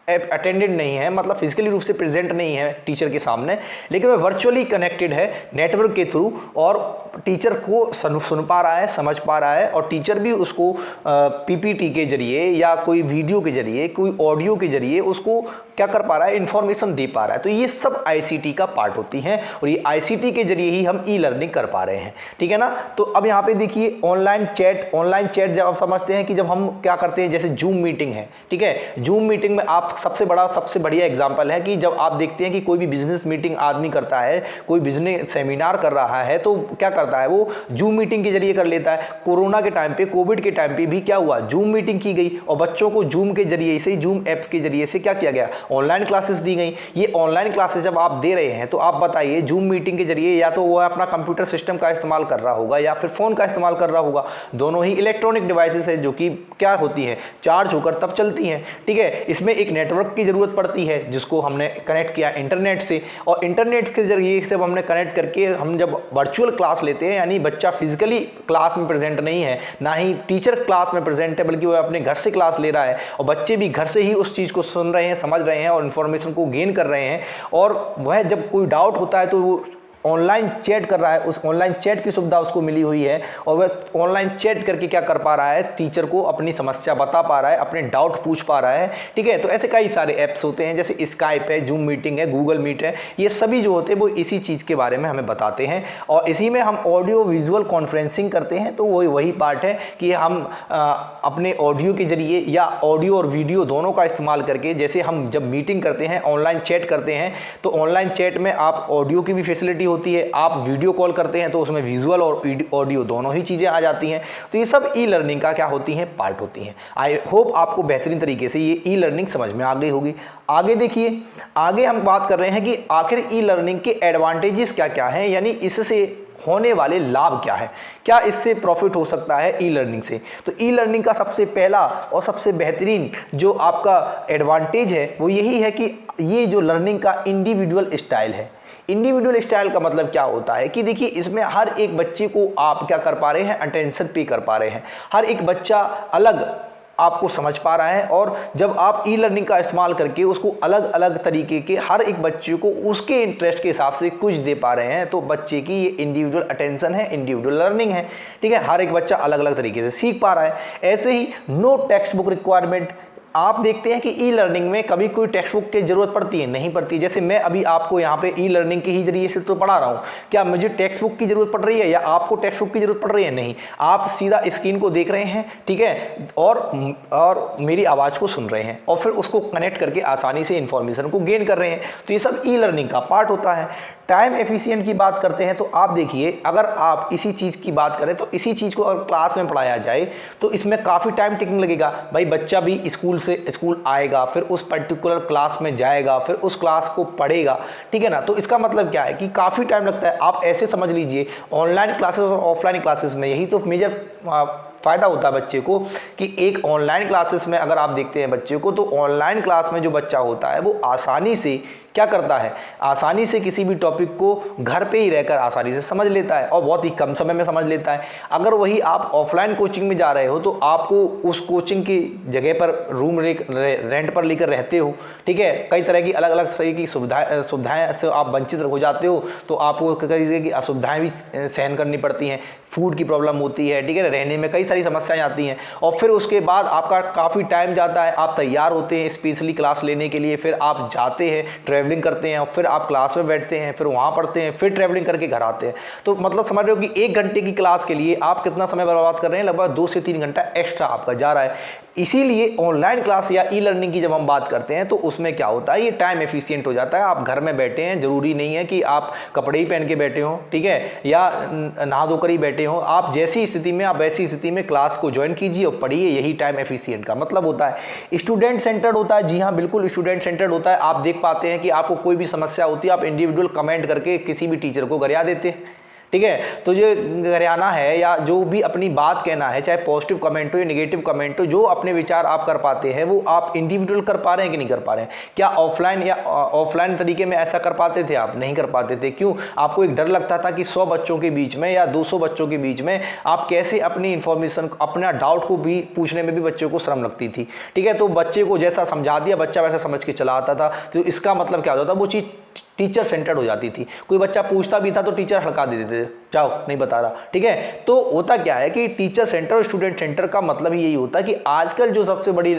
अटेंडेड नहीं है, मतलब फिजिकली रूप से प्रेजेंट नहीं है टीचर के सामने, लेकिन वह वर्चुअली कनेक्टेड है नेटवर्क के थ्रू और टीचर को सुन पा रहा है, समझ पा रहा है, और टीचर भी उसको पीपीटी के जरिए या कोई वीडियो के जरिए, कोई ऑडियो के जरिए उसको क्या कर पा रहा है, इन्फॉर्मेशन दे पा रहा है। तो ये सब आईसीटी का पार्ट होती हैं और ये आईसीटी के जरिए ही हम ई लर्निंग कर पा रहे हैं, ठीक है ना। तो अब यहाँ पे देखिए ऑनलाइन चैट जब आप समझते हैं कि जब हम क्या करते हैं, जैसे जूम मीटिंग है, ठीक है, जूम मीटिंग में आप सबसे बढ़िया एग्जाम्पल है कि जब आप देखते हैं कि कोई भी बिजनेस मीटिंग आदमी करता है, कोई बिजनेस सेमिनार कर रहा है, तो क्या करता है, वो जूम मीटिंग के जरिए कर लेता है। कोरोना के टाइम पे, कोविड के टाइम पे भी क्या हुआ, जूम मीटिंग की गई और बच्चों को जूम के जरिए से, जूम ऐप के जरिए से क्या किया गया, ऑनलाइन क्लासेस दी गई। ये ऑनलाइन क्लासेस जब आप दे रहे हैं तो आप बताइए, जूम मीटिंग के जरिए या तो वो अपना कंप्यूटर सिस्टम का इस्तेमाल कर रहा होगा या फिर फोन का इस्तेमाल कर रहा होगा। दोनों ही इलेक्ट्रॉनिक डिवाइसेस है जो कि क्या होती है, चार्ज होकर तब चलती हैं, ठीक है। इसमें एक नेटवर्क की जरूरत पड़ती है जिसको हमने कनेक्ट किया इंटरनेट से, और इंटरनेट के जरिए से हमने कनेक्ट करके हम जब वर्चुअल क्लास लेते हैं, यानी बच्चा फिजिकली क्लास में प्रेजेंट नहीं है, ना ही टीचर क्लास में प्रेजेंट है, बल्कि वो अपने घर से क्लास ले रहा है और बच्चे भी घर से ही उस चीज़ को सुन रहे हैं, समझ रहे हैं और इन्फॉर्मेशन को गेन कर रहे हैं। और वह जब कोई डाउट होता है तो वो ऑनलाइन चैट कर रहा है, उस ऑनलाइन चैट की सुविधा उसको मिली हुई है और वह ऑनलाइन चैट करके क्या कर पा रहा है, टीचर को अपनी समस्या बता पा रहा है, अपने डाउट पूछ पा रहा है, ठीक है। तो ऐसे कई सारे ऐप्स होते हैं, जैसे स्काइप है, जूम मीटिंग है, गूगल मीट है, ये सभी जो होते हैं वो इसी चीज़ के बारे में हमें बताते हैं। और इसी में हम ऑडियो विजुअल कॉन्फ्रेंसिंग करते हैं, तो वही पार्ट है कि हम अपने ऑडियो के जरिए या ऑडियो और वीडियो दोनों का इस्तेमाल करके, जैसे हम जब मीटिंग करते हैं, ऑनलाइन चैट करते हैं, तो ऑनलाइन चैट में आप ऑडियो की भी फैसिलिटी होती है, आप वीडियो कॉल करते हैं तो उसमें विजुअल और ऑडियो दोनों ही चीज़ें आ जाती हैं। तो ये सब ई लर्निंग का क्या होती हैं, पार्ट होती हैं। आई होप आपको बेहतरीन तरीके से ये ई लर्निंग समझ में आ गई होगी। आगे देखिए, आगे हम बात कर रहे हैं कि आखिर ई लर्निंग के एडवांटेजेस क्या क्या हैं, यानी इससे होने वाले लाभ क्या है, क्या इससे प्रॉफिट हो सकता है ई लर्निंग से। तो ई लर्निंग का सबसे पहला और सबसे बेहतरीन जो आपका एडवांटेज है वो यही है कि ये जो लर्निंग का इंडिविजुअल स्टाइल है। इंडिविजुअल स्टाइल का मतलब क्या होता है कि देखिए, इसमें हर एक बच्चे को आप क्या कर पा रहे हैं, अटेंशन पे कर पा रहे हैं। हर एक बच्चा अलग आपको समझ पा रहा है और जब आप ई लर्निंग का इस्तेमाल करके उसको अलग अलग तरीके के हर एक बच्चे को उसके इंटरेस्ट के हिसाब से कुछ दे पा रहे हैं, तो बच्चे की ये इंडिविजुअल अटेंशन है, इंडिविजुअल लर्निंग है, ठीक है। हर एक बच्चा अलग अलग तरीके से सीख पा रहा है। ऐसे ही नो टेक्स्ट बुक रिक्वायरमेंट, आप देखते हैं कि ई लर्निंग में कभी कोई टेक्स्ट बुक की जरूरत पड़ती है, नहीं पड़ती। जैसे मैं अभी आपको यहाँ पे ई लर्निंग के ही जरिए से तो पढ़ा रहा हूँ, क्या मुझे टेक्स्ट बुक की जरूरत पड़ रही है या आपको टेक्स्ट बुक की जरूरत पड़ रही है, नहीं। आप सीधा स्क्रीन को देख रहे हैं, ठीक है, और मेरी आवाज़ को सुन रहे हैं और फिर उसको कनेक्ट करके आसानी से इंफॉर्मेशन को गेन कर रहे हैं। तो ये सब ई लर्निंग का पार्ट होता है। टाइम एफिशिएंट की बात करते हैं तो आप देखिए, अगर आप इसी चीज़ की बात करें तो इसी चीज़ को अगर क्लास में पढ़ाया जाए तो इसमें काफ़ी टाइम टेकिंग लगेगा। भाई बच्चा भी स्कूल आएगा, फिर उस पर्टिकुलर क्लास में जाएगा, फिर उस क्लास को पढ़ेगा, ठीक है ना। तो इसका मतलब क्या है कि काफ़ी टाइम लगता है। आप ऐसे समझ लीजिए, ऑनलाइन क्लासेस और ऑफलाइन क्लासेस में यही तो मेजर फ़ायदा होता है बच्चे को कि एक ऑनलाइन क्लासेस में अगर आप देखते हैं बच्चे को, तो ऑनलाइन क्लास में जो बच्चा होता है वो आसानी से क्या करता है, आसानी से किसी भी टॉपिक को घर पे ही रहकर आसानी से समझ लेता है और बहुत ही कम समय में समझ लेता है। अगर वही आप ऑफलाइन कोचिंग में जा रहे हो तो आपको उस कोचिंग की जगह पर रूम रेंट पर लेकर रहते हो, ठीक है, कई तरह की अलग अलग तरह की सुविधाएं से आप वंचित हो जाते हो, तो आपको कई तरह की असुविधाएं भी सहन करनी पड़ती हैं। फूड की प्रॉब्लम होती है, ठीक है, रहने में कई सारी समस्याएं आती हैं और फिर उसके बाद आपका काफ़ी टाइम जाता है। आप तैयार होते हैं स्पेशली क्लास लेने के लिए, फिर आप जाते हैं, ट्रैवलिंग करते हैं और फिर आप क्लास में बैठते हैं, फिर वहाँ पढ़ते हैं, फिर ट्रैवलिंग करके घर आते हैं। तो मतलब समझ रहे हो कि 1 घंटे की क्लास के लिए आप कितना समय बर्बाद कर रहे हैं, लगभग 2 से 3 घंटा एक्स्ट्रा आपका जा रहा है। इसीलिए ऑनलाइन क्लास या ई लर्निंग की जब हम बात करते हैं तो उसमें क्या होता है, ये टाइम एफिशिएंट हो जाता है। आप घर में बैठे हैं, ज़रूरी नहीं है कि आप कपड़े ही पहन के बैठे हो, ठीक है, या नहा धोकर ही बैठे हो। आप जैसी स्थिति में, आप वैसी स्थिति में क्लास को ज्वाइन कीजिए और पढ़िए। यही टाइम एफिशिएंट का मतलब होता है। स्टूडेंट सेंटर्ड होता है, जी हाँ बिल्कुल स्टूडेंट सेंटर्ड होता है। आप देख पाते हैं कि आपको कोई भी समस्या होती है, आप इंडिविजुअल कमेंट करके किसी भी टीचर को गरिया देते हैं, ठीक है। तो ये गरियाना है या जो भी अपनी बात कहना है, चाहे पॉजिटिव कमेंट हो या नेगेटिव कमेंट हो, जो अपने विचार आप कर पाते हैं वो आप इंडिविजुअल कर पा रहे हैं कि नहीं कर पा रहे हैं? क्या ऑफलाइन या ऑफलाइन तरीके में ऐसा कर पाते थे आप? नहीं कर पाते थे। क्यों? आपको एक डर लगता था कि 100 बच्चों के बीच में या 200 बच्चों के बीच में आप कैसे अपनी इंफॉर्मेशन, अपना डाउट को भी पूछने में भी बच्चों को शर्म लगती थी। ठीक है। तो बच्चे को जैसा समझा दिया, बच्चा वैसा समझ के चला आता था। तो इसका मतलब क्या होता था? वो चीज़ टीचर सेंटर्ड हो जाती थी। कोई बच्चा पूछता भी था तो टीचर हड़का देते थे, जाओ नहीं बता रहा। ठीक है। तो होता क्या है कि टीचर सेंटर और स्टूडेंट सेंटर का मतलब ही यही होता है कि आजकल जो सबसे बड़ी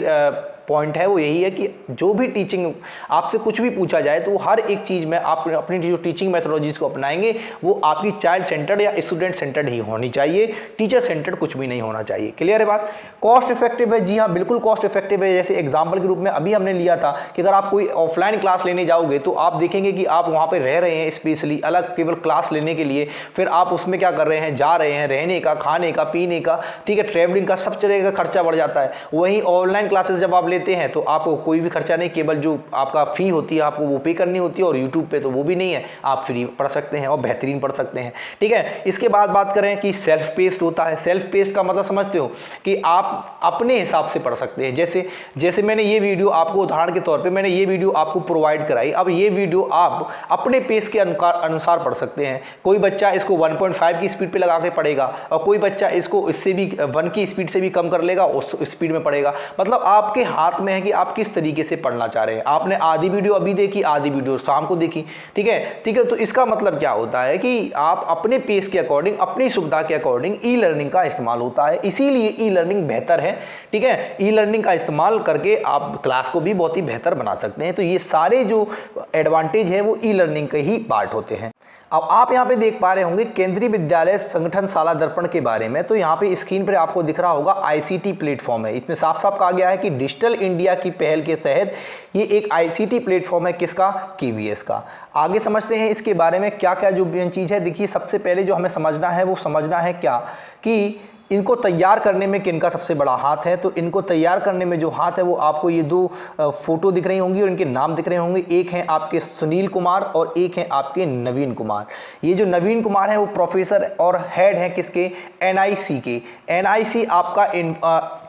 पॉइंट है वो यही है कि जो भी टीचिंग आपसे कुछ भी पूछा जाए तो हर एक चीज़ में आप अपनी जो टीचिंग मेथोडोलॉजीज को अपनाएंगे वो आपकी चाइल्ड सेंटर्ड या स्टूडेंट सेंटर्ड ही होनी चाहिए, टीचर सेंटर्ड कुछ भी नहीं होना चाहिए। क्लियर है बात? कॉस्ट इफेक्टिव है, जी हाँ बिल्कुल कॉस्ट इफेक्टिव है। जैसे एग्जाम्पल के रूप में अभी हमने लिया था कि अगर आप कोई ऑफलाइन क्लास लेने जाओगे तो आप देखेंगे कि आप वहाँ पर रह रहे हैं स्पेशली अलग केवल क्लास लेने के लिए, फिर आप उसमें क्या कर रहे हैं, जा रहे हैं, रहने का, खाने का, पीने का, ठीक है, ट्रैवलिंग का, सब तरह का खर्चा बढ़ जाता है। वहीं ऑनलाइन क्लासेस जब आप लेते हैं तो आपको कोई भी खर्चा नहीं, केवल जो आपका फी होती है आपको वो पे करनी होती है, और यूट्यूब पे तो वो भी नहीं है, आप फ्री पढ़ सकते हैं और बेहतरीन पढ़ सकते हैं। ठीक है। इसके बाद बात करें कि सेल्फ पेस्ड होता है। सेल्फ पेस्ड का मतलब समझते हो कि आप अपने हिसाब से पढ़ सकते हैं। जैसे मैंने ये वीडियो आपको उदाहरण के तौर पे मैंने ये वीडियो आपको प्रोवाइड कराई, अब ये वीडियो आप अपने पेस के अनुसार पढ़ सकते हैं। कोई बच्चा इसको 1.5 की स्पीड पे लगा के पढ़ेगा और कोई बच्चा इसको इससे भी 1 की स्पीड से भी कम कर लेगा, उस स्पीड में पढ़ेगा। मतलब आपके हाथ में है कि आप किस तरीके से पढ़ना चाह रहे हैं। आपने आधी वीडियो अभी देखी, आधी वीडियो शाम को देखी, ठीक है। ठीक है। तो इसका मतलब क्या होता है कि आप अपने पेस के अकॉर्डिंग, अपनी सुविधा के अकॉर्डिंग ई लर्निंग का इस्तेमाल होता है, इसीलिए ई लर्निंग बेहतर है। ठीक है। ई लर्निंग का इस्तेमाल करके आप क्लास को भी बहुत ही बेहतर बना सकते हैं। तो ये सारे जो एडवांटेज है वो ई लर्निंग के ही पार्ट होते हैं। अब आप यहाँ पे देख पा रहे होंगे केंद्रीय विद्यालय संगठन शाला दर्पण के बारे में। तो यहाँ पे स्क्रीन पर आपको दिख रहा होगा आईसीटी प्लेटफॉर्म है। इसमें साफ साफ कहा गया है कि डिजिटल इंडिया की पहल के तहत ये एक आईसीटी प्लेटफॉर्म है। किसका? केवीएस का। आगे समझते हैं इसके बारे में क्या क्या जो मेन चीज़ है। देखिए सबसे पहले जो हमें समझना है वो समझना है क्या कि इनको तैयार करने में किनका सबसे बड़ा हाथ है। तो इनको तैयार करने में जो हाथ है वो आपको ये 2 फोटो दिख रही होंगी और इनके नाम दिख रहे होंगे। एक है आपके सुनील कुमार और एक है आपके नवीन कुमार। ये जो नवीन कुमार है वो प्रोफेसर और हेड है किसके? एनआईसी के। एनआईसी आपका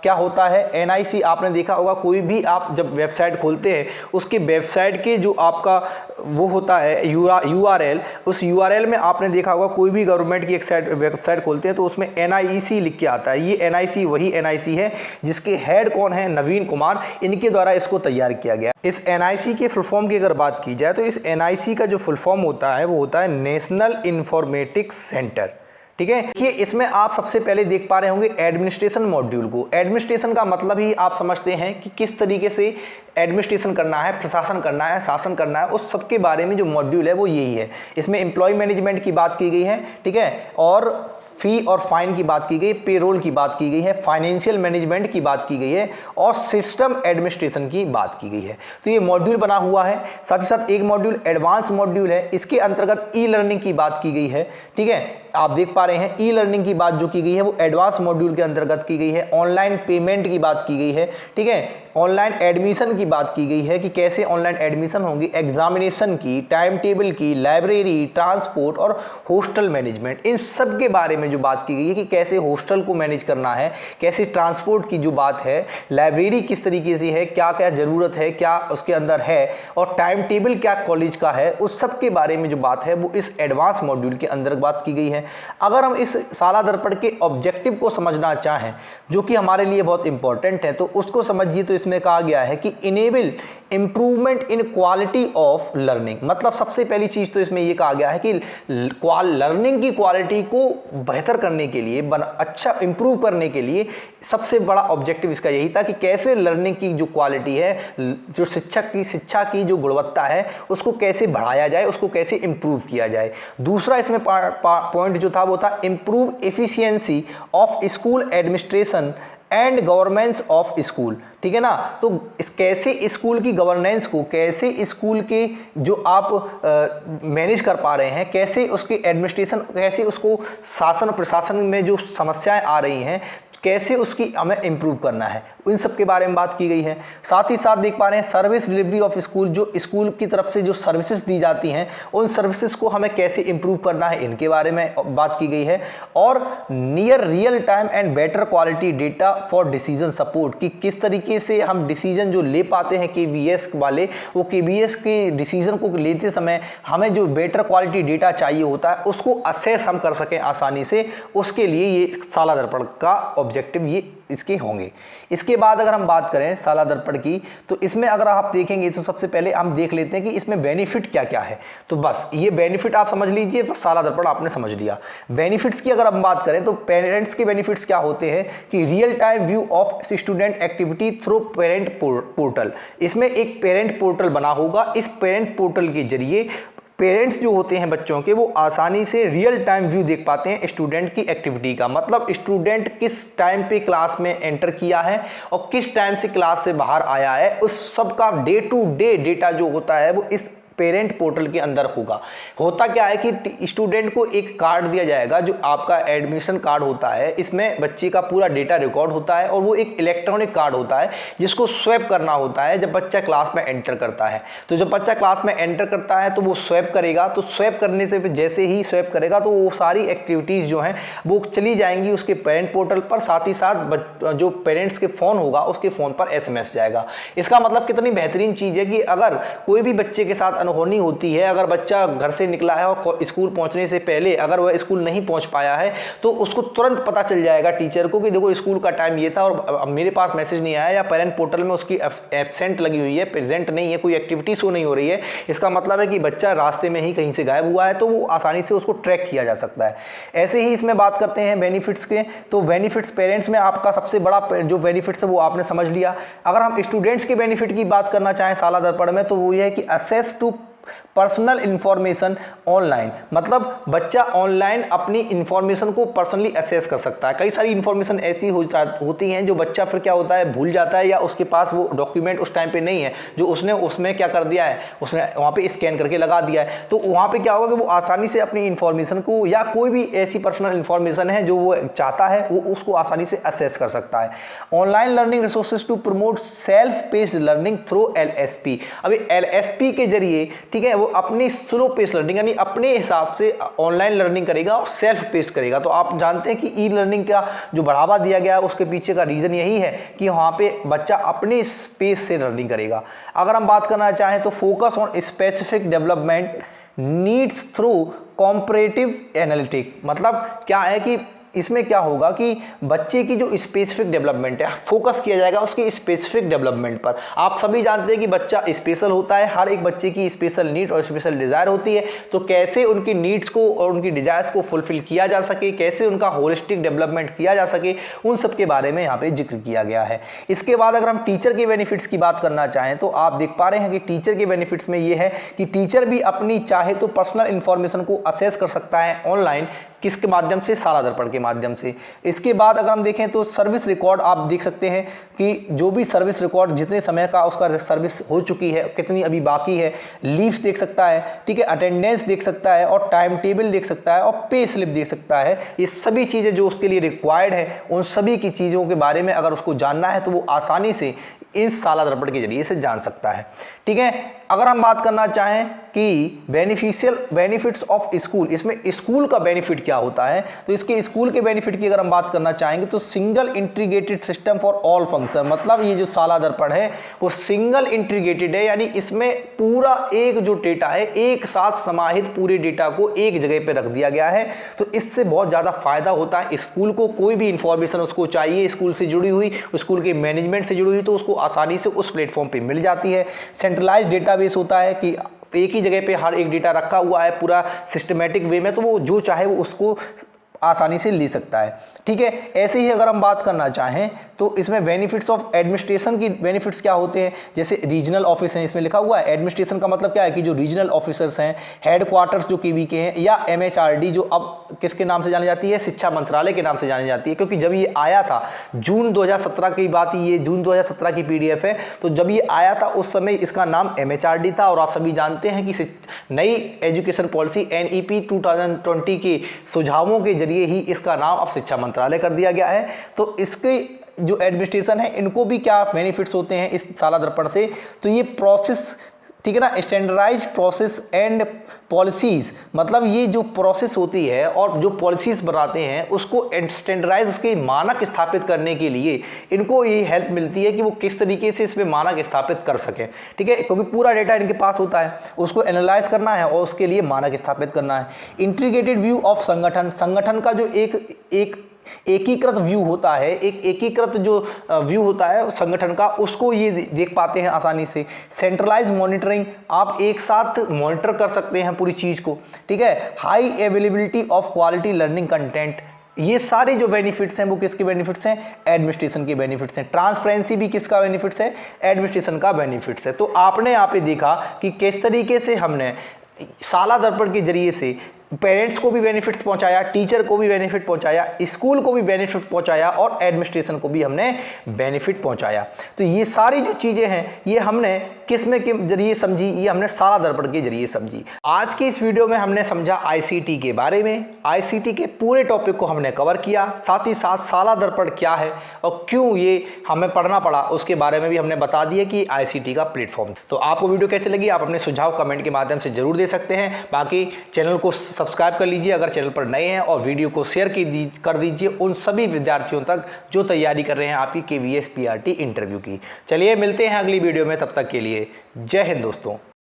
क्या होता है? एनआईसी आपने देखा होगा, कोई भी आप जब वेबसाइट खोलते हैं उसके वेबसाइट के जो आपका वो होता है यूआरएल, उस यूआरएल में आपने देखा होगा कोई भी गवर्नमेंट की एक वेबसाइट खोलते हैं तो उसमें एनआईसी लिख के आता है। ये एनआईसी वही एनआईसी है जिसके हेड कौन है? नवीन कुमार। इनके द्वारा इसको तैयार किया गया। इस एनआईसी के फुल फॉर्म की अगर बात की जाए तो इस एनआईसी का जो फुल फॉर्म होता है वो होता है नेशनल इंफॉर्मेटिक्स सेंटर। ठीक है। देखिए इसमें आप सबसे पहले देख पा रहे होंगे एडमिनिस्ट्रेशन मॉड्यूल को। एडमिनिस्ट्रेशन का मतलब ही आप समझते हैं कि किस तरीके से एडमिनिस्ट्रेशन करना है, प्रशासन करना है, शासन करना है, उस सब के बारे में जो मॉड्यूल है वो यही है। इसमें एम्प्लॉय मैनेजमेंट की बात की गई है, ठीक है, और फी और फाइन की बात की गई, पेरोल की बात की गई है, फाइनेंशियल मैनेजमेंट की बात की गई है और सिस्टम एडमिनिस्ट्रेशन की बात की गई है। तो ये मॉड्यूल बना हुआ है। साथ ही साथ एक मॉड्यूल एडवांस मॉड्यूल है, इसके अंतर्गत ई लर्निंग की बात की गई है। ठीक है। आप देख पा रहे हैं ई लर्निंग की बात जो की गई है वो एडवांस मॉड्यूल के अंतर्गत की गई है। ऑनलाइन पेमेंट की बात की गई है। ठीक है। ऑनलाइन एडमिशन की बात की गई है कि कैसे ऑनलाइन एडमिशन होगी, एग्जामिनेशन की, टाइम टेबल की, लाइब्रेरी, ट्रांसपोर्ट और हॉस्टल मैनेजमेंट, इन सब के बारे में जो बात की गई है कि कैसे हॉस्टल को मैनेज करना है, कैसे ट्रांसपोर्ट की जो बात है, लाइब्रेरी किस तरीके से है, क्या क्या ज़रूरत है, क्या उसके अंदर है, और टाइम टेबल क्या कॉलेज का है, उस सब के बारे में जो बात है वो इस एडवांस मॉड्यूल के अंदर बात की गई है। अगर हम इस शाला दर्पण के ऑब्जेक्टिव को समझना चाहें जो कि हमारे लिए बहुत इंपॉर्टेंट है तो उसको समझिए। तो इसमें कहा गया है कि enable improvement in quality of learning. मतलब सबसे पहली चीज तो इसमें यह कहा गया है कि लर्निंग की क्वालिटी को बेहतर करने के लिए, अच्छा इंप्रूव करने के लिए सबसे बड़ा ऑब्जेक्टिव इसका यही था कि कैसे लर्निंग की जो क्वालिटी है, जो शिक्षा की जो गुणवत्ता है उसको कैसे बढ़ाया जाए, उसको कैसे इंप्रूव किया जाए। दूसरा इसमें पॉइंट जो था वो था improve efficiency of school administration and governance of school. ठीक है ना। तो कैसे स्कूल की गवर्नेंस को, कैसे स्कूल के जो आप मैनेज कर पा रहे हैं, कैसे उसकी एडमिनिस्ट्रेशन, कैसे उसको शासन प्रशासन में जो समस्याएं आ रही हैं कैसे उसकी हमें इम्प्रूव करना है, इन सब के बारे में बात की गई है। साथ ही साथ देख पा रहे हैं सर्विस डिलीवरी ऑफ स्कूल, जो स्कूल की तरफ से जो सर्विसेज दी जाती हैं उन सर्विसेज को हमें कैसे इम्प्रूव करना है, इनके बारे में बात की गई है। और near real time and better quality data for decision support, कि किस तरीके से हम डिसीजन जो ले पाते हैं केवीएस वाले, वो केवीएस के डिसीजन को लेते समय हमें जो बेटर क्वालिटी डेटा चाहिए होता है उसको असेस हम कर सकें आसानी से, उसके लिए ये साला दर्पण का ऑब्जेक्टिव ये इसके होंगे। इसके बाद अगर हम बात करें साला दर्पण की, तो इसमें अगर आप देखेंगे तो सबसे पहले हम देख लेते हैं कि इसमें बेनिफिट क्या क्या है। तो बस ये बेनिफिट आप समझ लीजिए, तो साला दर्पण आपने समझ लिया। बेनिफिट्स की अगर हम बात करें तो पेरेंट्स के बेनिफिट्स क्या होते हैं कि real time view of student activity through parent portal, इसमें एक पेरेंट पोर्टल बना होगा। इस पेरेंट पोर्टल के जरिए पेरेंट्स जो होते हैं बच्चों के, वो आसानी से रियल टाइम व्यू देख पाते हैं स्टूडेंट की एक्टिविटी का, मतलब स्टूडेंट किस टाइम पे क्लास में एंटर किया है और किस टाइम से क्लास से बाहर आया है, उस सब का डे टू डे डेटा जो होता है वो इस पेरेंट पोर्टल के अंदर होगा। होता क्या है कि स्टूडेंट को एक कार्ड दिया जाएगा जो आपका एडमिशन कार्ड होता है, इसमें बच्चे का पूरा डेटा रिकॉर्ड होता है और वो एक इलेक्ट्रॉनिक कार्ड होता है जिसको स्वैप करना होता है जब बच्चा क्लास में एंटर करता है। तो जब बच्चा क्लास में एंटर करता है तो वो स्वैप करेगा, तो स्वैप करने से जैसे ही स्वैप करेगा तो वो सारी एक्टिविटीज़ जो हैं वो चली जाएंगी उसके पेरेंट पोर्टल पर। साथ ही साथ जो पेरेंट्स के फ़ोन होगा उसके फ़ोन पर SMS जाएगा। इसका मतलब कितनी बेहतरीन चीज़ है कि अगर कोई भी बच्चे के साथ अनहोनी होती है, अगर बच्चा घर से निकला है और स्कूल पहुंचने से पहले अगर वह स्कूल नहीं पहुंच पाया है तो उसको तुरंत पता चल जाएगा टीचर को कि देखो स्कूल का टाइम ये था और मेरे पास मैसेज नहीं आया, या पेरेंट पोर्टल में उसकी एब्सेंट लगी हुई है, प्रेजेंट नहीं है, कोई एक्टिविटी शो नहीं हो रही है। इसका मतलब है कि बच्चा रास्ते में ही कहीं से गायब हुआ है, तो वो आसानी से उसको ट्रैक किया जा सकता है। ऐसे ही इसमें बात करते हैं बेनिफिट्स के, तो बेनिफिट्स पेरेंट्स में आपका सबसे बड़ा जो बेनिफिट्स है वो आपने समझ लिया। अगर हम स्टूडेंट्स के बेनिफिट की बात करना चाहें साला दर्पण में, तो वो ये है कि access to personal information online, मतलब बच्चा ऑनलाइन अपनी इंफॉर्मेशन को पर्सनली असेस कर सकता है। कई सारी इंफॉर्मेशन ऐसी होती हैं जो बच्चा फिर क्या होता है भूल जाता है, या उसके पास वो डॉक्यूमेंट उस टाइम पे नहीं है जो उसने उसमें क्या कर दिया है, उसने वहाँ पे स्कैन करके लगा दिया है। तो वहाँ पे क्या होगा कि वो आसानी से अपनी इंफॉर्मेशन को, या कोई भी ऐसी पर्सनल इंफॉर्मेशन है जो वो चाहता है वो उसको आसानी से असेस कर सकता है। Online learning resources to promote self paced learning through LSP। अभी LSP के जरिए ठीक है वो अपनी स्लो पेस लर्निंग यानी अपने हिसाब से ऑनलाइन लर्निंग करेगा और सेल्फ पेस्ड करेगा। तो आप जानते हैं कि ई लर्निंग का जो बढ़ावा दिया गया है उसके पीछे का रीजन यही है कि वहां पे बच्चा अपने स्पेस से लर्निंग करेगा। अगर हम बात करना चाहें तो focus on specific development needs through comparative analytic, मतलब क्या है कि इसमें क्या होगा कि बच्चे की जो स्पेसिफिक डेवलपमेंट है फोकस किया जाएगा उसकी स्पेसिफिक डेवलपमेंट पर। आप सभी जानते हैं कि बच्चा स्पेशल होता है, हर एक बच्चे की स्पेशल नीड और स्पेशल डिज़ायर होती है, तो कैसे उनकी नीड्स को और उनकी डिज़ायर्स को फुलफिल किया जा सके, कैसे उनका होलिस्टिक डेवलपमेंट किया जा सके, उन सब के बारे में यहाँ पे जिक्र किया गया है। इसके बाद अगर हम टीचर के बेनिफिट्स की बात करना चाहें तो आप देख पा रहे हैं कि टीचर के बेनिफिट्स में ये है कि टीचर भी अपनी चाहे तो पर्सनल इंफॉर्मेशन को असेस कर सकता है ऑनलाइन, किसके माध्यम से, साला दर्पण के माध्यम से। इसके बाद अगर हम देखें तो सर्विस रिकॉर्ड आप देख सकते हैं कि जो भी सर्विस रिकॉर्ड जितने समय का उसका सर्विस हो चुकी है, कितनी अभी बाकी है, लीव्स देख सकता है, ठीक है, अटेंडेंस देख सकता है और टाइम टेबल देख सकता है और पे स्लिप देख सकता है। ये सभी चीज़ें जो उसके लिए रिक्वायर्ड है उन सभी की चीज़ों के बारे में अगर उसको जानना है तो वो आसानी से इस साला दर्पण के जरिए से जान सकता है। ठीक है, अगर हम बात करना चाहें कि बेनिफिट्स ऑफ स्कूल, इसमें स्कूल का बेनिफिट क्या होता है, तो इसके स्कूल के बेनिफिट की अगर हम बात करना चाहेंगे तो single integrated system for all function, मतलब ये जो साला दर्पण है वो सिंगल इंटीग्रेटेड है, यानी इसमें पूरा एक जो डेटा है एक साथ समाहित पूरे डेटा को एक जगह पे रख दिया गया है। तो इससे बहुत ज़्यादा फायदा होता है स्कूल को, कोई भी इंफॉर्मेशन उसको चाहिए स्कूल से जुड़ी हुई, स्कूल के मैनेजमेंट से जुड़ी हुई, तो उसको आसानी से उस प्लेटफॉर्म पे मिल जाती है। सेंट्रलाइज्ड डेटाबेस होता है कि एक ही जगह पे हर एक डेटा रखा हुआ है पूरा सिस्टमेटिक वे में, तो वो जो चाहे वो उसको आसानी से ले सकता है। ठीक है, ऐसे ही अगर हम बात करना चाहें तो इसमें benefits of administration key benefits क्या होते हैं, जैसे रीजनल ऑफिस हैं, इसमें लिखा हुआ है। एडमिनिस्ट्रेशन का मतलब क्या है कि जो रीजनल ऑफिसर्स हैं, हेडक्वार्टर्स जो केवी के हैं, या MHRD जो अब किसके नाम से जानी जाती है, शिक्षा मंत्रालय के नाम से जानी जाती है, क्योंकि जब ये आया था जून 2017 की बात, ये जून 2017 की PDF है, तो जब ये आया था उस समय इसका नाम MHRD था। और आप सभी जानते हैं कि नई एजुकेशन पॉलिसी NEP 2020 के सुझावों के जरिए ही इसका नाम अब शिक्षा मंत्रालय कर दिया गया है। तो इसके जो एडमिनिस्ट्रेशन है इनको भी क्या बेनिफिट्स होते हैं इस साला दर्पण से, तो ये प्रोसेस, ठीक है ना, स्टैंडर्डाइज प्रोसेस एंड पॉलिसीज, मतलब ये जो प्रोसेस होती है और जो पॉलिसीज बनाते हैं उसको स्टैंडर्डाइज, उसके मानक स्थापित करने के लिए इनको ये हेल्प मिलती है कि वो किस तरीके से इसमें मानक स्थापित कर सकें, ठीक है, क्योंकि पूरा डेटा इनके पास होता है, उसको एनालाइज करना है और उसके लिए मानक स्थापित करना है। इंटीग्रेटेड व्यू ऑफ संगठन का जो एक एकीकृत व्यू होता है, एक एकीकृत जो व्यू होता है संगठन का, उसको ये देख पाते हैं आसानी से। सेंट्रलाइज मॉनिटरिंग, आप एक साथ मॉनिटर कर सकते हैं पूरी चीज को, ठीक है। High availability of quality learning content, ये सारे जो बेनिफिट्स हैं वो किसके बेनिफिट्स हैं, एडमिनिस्ट्रेशन के बेनिफिट्स हैं। ट्रांसपेरेंसी भी किसका बेनिफिट्स है, एडमिनिस्ट्रेशन का बेनिफिट्स है। तो आपने यहाँ पे देखा कि किस तरीके से हमने साला दर्पण के जरिए से पेरेंट्स को भी बेनिफिट्स पहुंचाया, टीचर को भी बेनिफिट पहुंचाया, स्कूल को भी बेनिफिट पहुंचाया और एडमिनिस्ट्रेशन को भी हमने बेनिफिट पहुंचाया। तो ये सारी जो चीजें हैं ये हमने किस में के जरिए समझी, ये हमने साला दर्पण के जरिए समझी। आज की इस वीडियो में हमने समझा ICT के बारे में, ICT के पूरे टॉपिक को हमने कवर किया, साथ ही साथ साला दर्पण क्या है और क्यों ये हमें पढ़ना पड़ा उसके बारे में भी हमने बता दिया कि ICT का प्लेटफॉर्म। तो आपको वीडियो कैसे लगी, आप अपने सुझाव कमेंट के माध्यम से जरूर दे सकते हैं। बाकी चैनल को सब्सक्राइब कर लीजिए अगर चैनल पर नए हैं, और वीडियो को शेयर कर दीजिए उन सभी विद्यार्थियों तक जो तैयारी कर रहे हैं आपकी KVS PRT इंटरव्यू की। चलिए मिलते हैं अगली वीडियो में, तब तक के लिए जय हिंद दोस्तों।